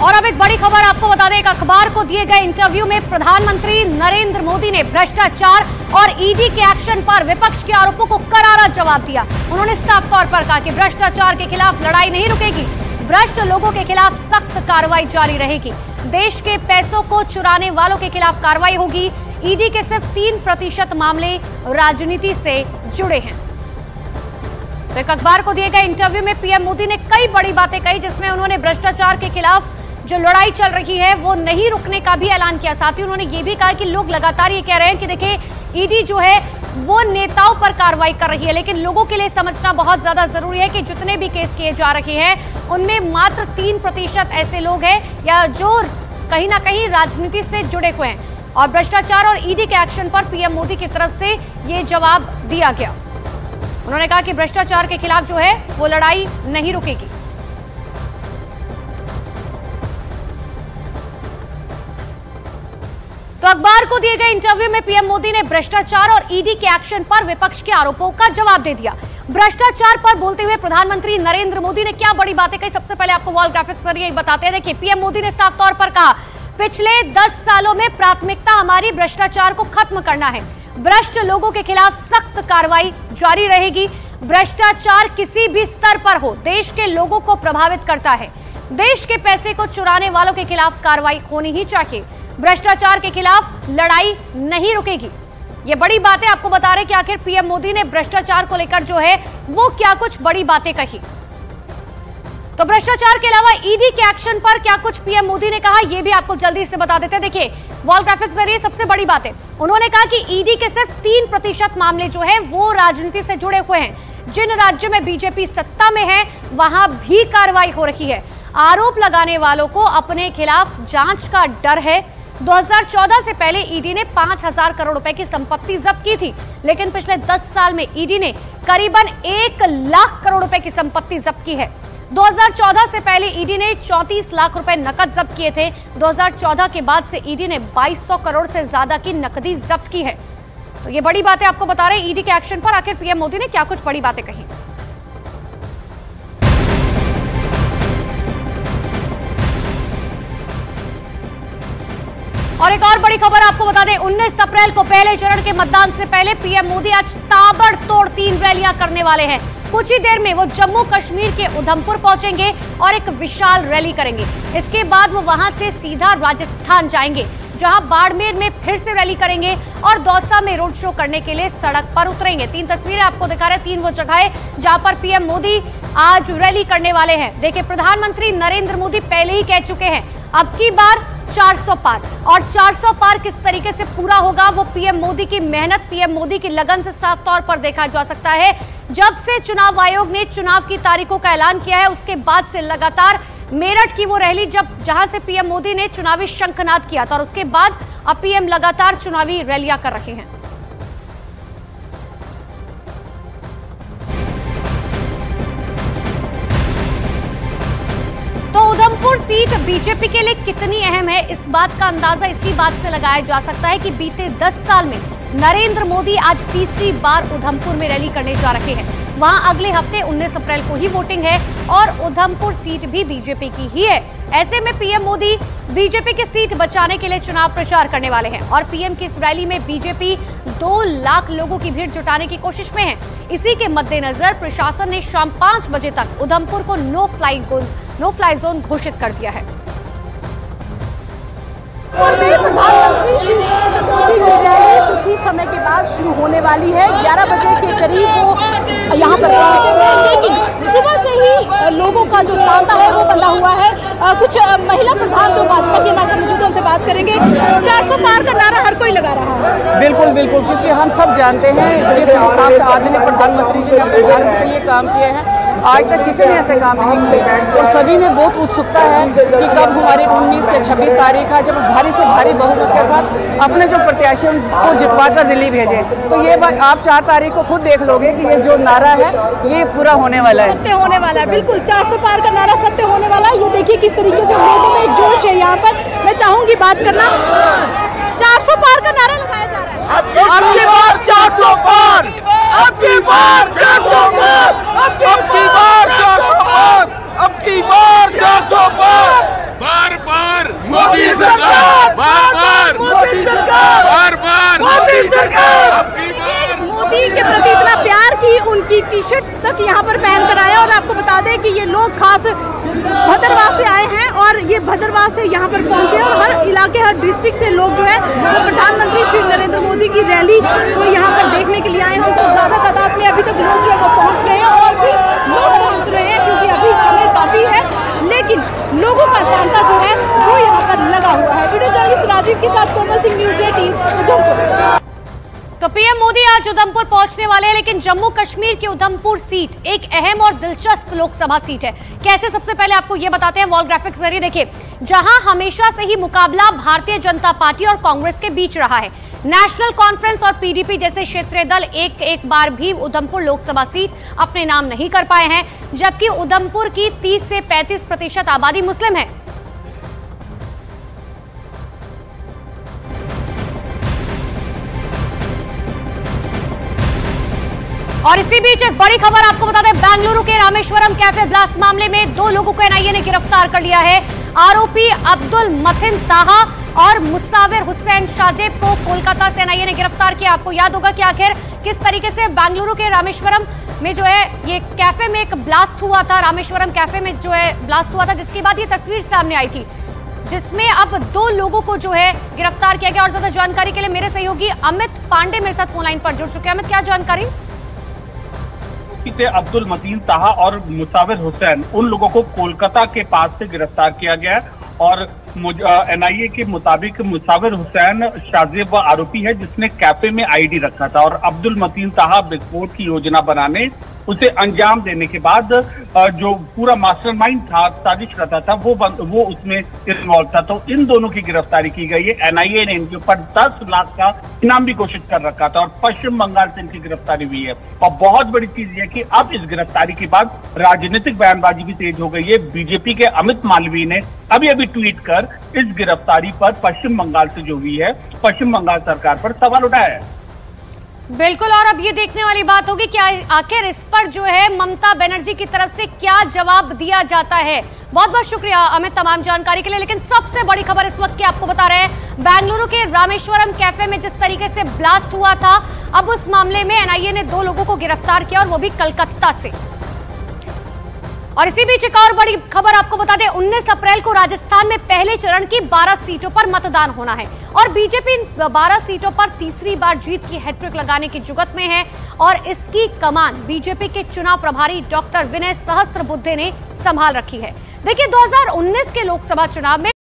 और अब एक बड़ी खबर आपको बता दें, एक अखबार को दिए गए इंटरव्यू में प्रधानमंत्री नरेंद्र मोदी ने भ्रष्टाचार और ईडी के एक्शन पर विपक्ष के आरोपों को करारा जवाब दिया। उन्होंने साफ तौर पर कहा कि भ्रष्टाचार के खिलाफ लड़ाई नहीं रुकेगी, भ्रष्ट लोगों के खिलाफ सख्त कार्रवाई जारी रहेगी, देश के पैसों को चुराने वालों के खिलाफ कार्रवाई होगी। ईडी के सिर्फ 3% मामले राजनीति से जुड़े हैं। तो एक अखबार को दिए गए इंटरव्यू में पीएम मोदी ने कई बड़ी बातें कही, जिसमें उन्होंने भ्रष्टाचार के खिलाफ जो लड़ाई चल रही है वो नहीं रुकने का भी ऐलान किया। साथ ही उन्होंने ये भी कहा कि लोग लगातार ये कह रहे हैं कि देखिए ईडी जो है वो नेताओं पर कार्रवाई कर रही है, लेकिन लोगों के लिए समझना बहुत ज्यादा जरूरी है कि जितने भी केस किए जा रहे हैं उनमें मात्र 3% ऐसे लोग हैं या जो कहीं ना कहीं राजनीति से जुड़े हुए हैं। और भ्रष्टाचार और ईडी के एक्शन पर पीएम मोदी की तरफ से ये जवाब दिया गया। उन्होंने कहा कि भ्रष्टाचार के खिलाफ जो है वो लड़ाई नहीं रुकेगी। तो अखबार को दिए गए इंटरव्यू में पीएम मोदी ने भ्रष्टाचार और ईडी के एक्शन पर विपक्ष के आरोपों का जवाब दे दिया। भ्रष्टाचार पर बोलते हुए प्रधानमंत्री नरेंद्र मोदी ने क्या बड़ी बातें कही, सबसे पहले आपको वॉल ग्राफिक्स जरिए बताते हैं। देखिए, पीएम मोदी ने साफ तौर पर कहा, पिछले 10 सालों में प्राथमिकता हमारी भ्रष्टाचार को खत्म करना है, भ्रष्ट लोगों के खिलाफ सख्त कार्रवाई जारी रहेगी। भ्रष्टाचार किसी भी स्तर पर हो देश के लोगों को प्रभावित करता है, देश के पैसे को चुराने वालों के खिलाफ कार्रवाई होनी ही चाहिए, भ्रष्टाचार के खिलाफ लड़ाई नहीं रुकेगी। ये बड़ी बातें आपको बता रहे कि आखिर पीएम मोदी ने भ्रष्टाचार को लेकर जो है वो क्या कुछ बड़ी बातें कही। तो भ्रष्टाचार के अलावा ईडी के एक्शन पर क्या कुछ पीएम मोदी ने कहा, ये भी आपको जल्दी से बता देते हैं। देखिए, वॉल ग्राफिक्स जरिए सबसे बड़ी बातें उन्होंने कहा कि ईडी के सिर्फ 3% मामले जो है वो राजनीति से जुड़े हुए हैं। जिन राज्यों में बीजेपी सत्ता में है वहां भी कार्रवाई हो रही है। आरोप लगाने वालों को अपने खिलाफ जांच का डर है। 2014 से पहले ईडी ने 5,000 करोड़ रुपए की संपत्ति जब्त की थी, लेकिन पिछले 10 साल में ईडी ने करीबन 1 लाख करोड़ रुपए की संपत्ति जब्त की है। 2014 से पहले ईडी ने 34 लाख रुपए नकद जब्त किए थे। 2014 के बाद से ईडी ने 2200 करोड़ से ज्यादा की नकदी जब्त की है। तो ये बड़ी बातें आपको बता रहे हैं ईडी के एक्शन पर आखिर पीएम मोदी ने क्या कुछ बड़ी बातें कही। और एक और बड़ी खबर आपको बता दें, 19 अप्रैल को पहले चरण के मतदान से पहले पीएम मोदी आज ताबड़तोड़ 3 रैलियां करने वाले हैं। कुछ ही देर में वो जम्मू कश्मीर के उधमपुर पहुंचेंगे और एक विशाल रैली करेंगे। इसके बाद वो वहां से सीधा राजस्थान जाएंगे, जहां बाड़मेर में फिर से रैली करेंगे और दौसा में रोड शो करने के लिए सड़क पर उतरेंगे। 3 तस्वीरें आपको दिखा रहे हैं, 3 वो जगहें जहां पर पीएम मोदी आज रैली करने वाले हैं। देखिए, प्रधानमंत्री नरेंद्र मोदी पहले ही कह चुके हैं अब की बार 400 पार, और 400 पार किस तरीके से पूरा होगा वो पीएम मोदी की मेहनत, पीएम मोदी की लगन से साफ तौर पर देखा जा सकता है। जब से चुनाव आयोग ने चुनाव की तारीखों का ऐलान किया है उसके बाद से लगातार मेरठ की वो रैली जहां से पीएम मोदी ने चुनावी शंखनाद किया था, और उसके बाद अब पीएम लगातार चुनावी रैलियां कर रहे हैं। तो उधमपुर सीट बीजेपी के लिए कितनी अहम है, इस बात का अंदाजा इसी बात से लगाया जा सकता है कि बीते 10 साल में नरेंद्र मोदी आज तीसरी बार उधमपुर में रैली करने जा रहे हैं। वहां अगले हफ्ते 19 अप्रैल को ही वोटिंग है और उधमपुर सीट भी बीजेपी की ही है। ऐसे में पीएम मोदी बीजेपी की सीट बचाने के लिए चुनाव प्रचार करने वाले हैं और पीएम की इस रैली में बीजेपी 2 लाख लोगों की भीड़ जुटाने की कोशिश में है। इसी के मद्देनजर प्रशासन ने शाम 5 बजे तक उधमपुर को नो फ्लाई जोन घोषित कर दिया है। और प्रधानमंत्री श्री नरेंद्र मोदी की रैली कुछ ही समय के बाद शुरू होने वाली है। 11 बजे के करीब वो यहाँ पर पहुँचेंगे, लेकिन सुबह से ही लोगों का जो तांता है वो बंधा हुआ है। कुछ महिला प्रधान जो भाजपा के हमारे मौजूद उनसे बात करेंगे। 400 पार का नारा हर कोई लगा रहा है। बिल्कुल बिल्कुल, क्योंकि हम सब जानते हैं जिस हिसाब से आदरणीय प्रधानमंत्री जी ने अपने भारत के लिए काम किए हैं, आज तक किसी ने ऐसे काम नहीं किए और सभी में बहुत उत्सुकता है कि कब हमारी 19 से 26 तारीख है जब भारी से भारी बहुमत के साथ अपने जो प्रत्याशी को जितवा कर दिल्ली भेजें। तो ये बात आप 4 तारीख को खुद देख लोगे कि ये जो नारा है ये पूरा होने वाला है, सत्य होने वाला है। बिल्कुल 400 पार का नारा सत्य होने वाला है। ये देखिए किस तरीके से लोगों में जोश है। यहाँ पर मैं चाहूंगी बात करना, 400 पार का नारा लगाया जा रहा है। अब की बार 400 पार, अब की बार 400 पार, अब की बार 400 पार, अब की बार 400 पार। बार सरकार, बार-बार मोदी सरकार, बार-बार मोदी सरकार। मोदी के प्रति इतना प्यार की उनकी टी शर्ट तक यहाँ पर पहन कर आए। और आपको बता दें कि ये लोग खास भद्रवाह से आए हैं और ये भद्रवाह से यहाँ पर पहुँचे और हर इलाके, हर डिस्ट्रिक्ट से लोग जो है वो प्रधानमंत्री श्री नरेंद्र मोदी की रैली को यहाँ पर देखने के लिए आए हैं। उनको ज़्यादा तादाद में अभी तक लोग जो है वो पहुँच गए हैं और भी लोग पहुँच रहे हैं क्योंकि अभी समय काफ़ी है, लेकिन लोगों का तांता जो है वो यहाँ पर लगा हुआ है। वीडियो जर्नलिस्ट राजीव के साथ कोमल सिंह, न्यूज़ 18 उधमपुर। तो पीएम मोदी आज उधमपुर पहुंचने वाले हैं, लेकिन जम्मू कश्मीर की उधमपुर सीट एक अहम और दिलचस्प लोकसभा सीट है। कैसे, सबसे पहले आपको यह बताते हैं वॉल ग्राफिक्स जरिए। देखिए, जहां हमेशा से ही मुकाबला भारतीय जनता पार्टी और कांग्रेस के बीच रहा है, नेशनल कॉन्फ्रेंस और पीडीपी जैसे क्षेत्रीय दल एक बार भी उधमपुर लोकसभा सीट अपने नाम नहीं कर पाए हैं, जबकि उधमपुर की 30 से 35% आबादी मुस्लिम है। और इसी बीच एक बड़ी खबर आपको बता दें, बेंगलुरु के रामेश्वरम कैफे ब्लास्ट मामले में 2 लोगों को एनआईए ने गिरफ्तार कर लिया है। आरोपी अब्दुल मथिन ताहा और मुसाविर हुसैन शाजेब को कोलकाता से एनआईए ने गिरफ्तार किया। आपको याद होगा कि आखिर किस तरीके से बेंगलुरु के रामेश्वरम में जो है ये कैफे में एक ब्लास्ट हुआ था, रामेश्वरम कैफे में जो है ब्लास्ट हुआ था, जिसके बाद ये तस्वीर सामने आई थी, जिसमें अब 2 लोगों को जो है गिरफ्तार किया गया। और ज्यादा जानकारी के लिए मेरे सहयोगी अमित पांडे मेरे साथ फोन लाइन पर जुड़ चुके हैं। अमित, क्या जानकारी? अब्दुल मतीन ताहा और मुसाविर हुसैन, उन लोगों को कोलकाता के पास से गिरफ्तार किया गया है और एनआईए के मुताबिक मुसाविर हुसैन शाजेब आरोपी है जिसने कैफे में आईडी रखा था और अब्दुल मतीन ताहा विस्फोट की योजना बनाने, उसे अंजाम देने के बाद जो पूरा मास्टरमाइंड था, साजिश करता था, वो उसमें इन्वॉल्व था। तो इन दोनों की गिरफ्तारी की गई है। एनआईए ने इनके ऊपर 10 लाख का इनाम भी घोषित कर रखा था और पश्चिम बंगाल से इनकी गिरफ्तारी हुई है। और बहुत बड़ी चीज यह कि अब इस गिरफ्तारी के बाद राजनीतिक बयानबाजी भी तेज हो गई है। बीजेपी के अमित मालवीय ने अभी ट्वीट कर इस गिरफ्तारी पर पश्चिम बंगाल से जो हुई है, पश्चिम बंगाल सरकार पर सवाल उठाया है। बिल्कुल, और अब ये देखने वाली बात होगी कि आखिर इस पर जो है ममता बनर्जी की तरफ से क्या जवाब दिया जाता है। बहुत बहुत शुक्रिया अमित तमाम जानकारी के लिए। लेकिन सबसे बड़ी खबर इस वक्त की आपको बता रहे हैं, बेंगलुरु के रामेश्वरम कैफे में जिस तरीके से ब्लास्ट हुआ था, अब उस मामले में एनआईए ने 2 लोगों को गिरफ्तार किया और वो भी कलकत्ता से। और इसी बीच एक और बड़ी खबर आपको बता दें, 19 अप्रैल को राजस्थान में पहले चरण की 12 सीटों पर मतदान होना है और बीजेपी 12 सीटों पर तीसरी बार जीत की हैट्रिक लगाने की जुगत में है और इसकी कमान बीजेपी के चुनाव प्रभारी डॉक्टर विनय सहस्त्रबुद्धे ने संभाल रखी है। देखिए, 2019 के लोकसभा चुनाव में